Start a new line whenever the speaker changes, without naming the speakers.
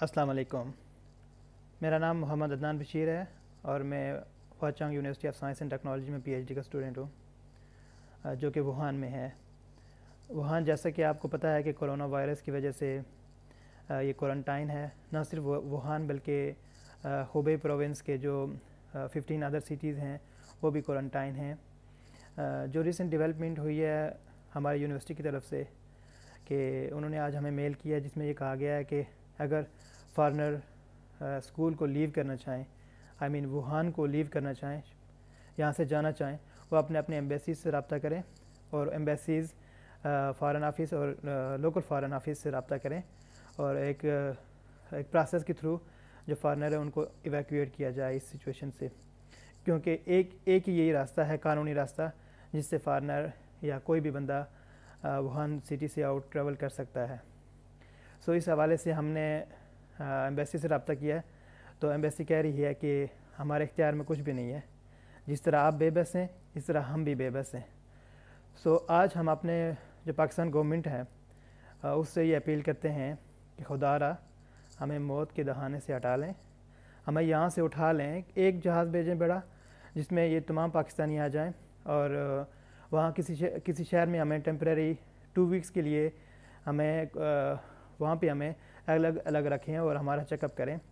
السلام علیکم۔ میرا نام محمد عدنان بشیر ہے اور میں ہوا Chang university of science and technology میں پی ایچ ڈی کا اسٹوڈنٹ ہوں، جو کہ ووہان میں ہے۔ ووہان جیسا کہ آپ کو پتہ ہے کہ کرونا وائرس کی وجہ سے یہ کوارنٹائن ہے، نہ صرف ووہان بلکہ ہوبئی پروونس کے جو 15 ادر سٹیز ہیں وہ بھی کوارنٹائن ہیں۔ جو ریسنٹ ڈیولپمنٹ ہوئی ہے ہماری یونیورسٹی کی طرف سے کہ انہوں نے آج ہمیں میل کیا جس میں یہ کہا گیا ہے کہ اگر فارنر اسکول کو لیو کرنا چاہیں، ووہان کو لیو کرنا چاہیں، یہاں سے جانا چاہیں، وہ اپنے ایمبیسیز سے رابطہ کریں اور ایمبیسیز فارن آفس اور لوکل فارن آفس سے رابطہ کریں اور ایک پروسیس کے تھرو جو فارنر ہے ان کو ایویکویٹ کیا جائے اس سچویشن سے، کیونکہ ایک ہی یہی راستہ ہے، قانونی راستہ، جس سے فارنر یا کوئی بھی بندہ ووہان سٹی سے آؤٹ ٹریول کر سکتا ہے۔ سو اس حوالے سے ہم نے ایمبیسی سے رابطہ کیا ہے، تو ایمبیسی کہہ رہی ہے کہ ہمارے اختیار میں کچھ بھی نہیں ہے، جس طرح آپ بے بس ہیں اس طرح ہم بھی بے بس ہیں۔ سو آج ہم اپنے جو پاکستان گورنمنٹ ہے اس سے یہ اپیل کرتے ہیں کہ خدا را ہمیں موت کے دہانے سے ہٹا لیں، ہمیں یہاں سے اٹھا لیں، ایک جہاز بھیجیں بڑا جس میں یہ تمام پاکستانی آ جائیں اور وہاں کسی شہر میں ہمیں ٹیمپریری 2 ویکس کے لیے ہمیں وہاں پہ ہمیں الگ الگ رکھیں اور ہمارا چیک اپ کریں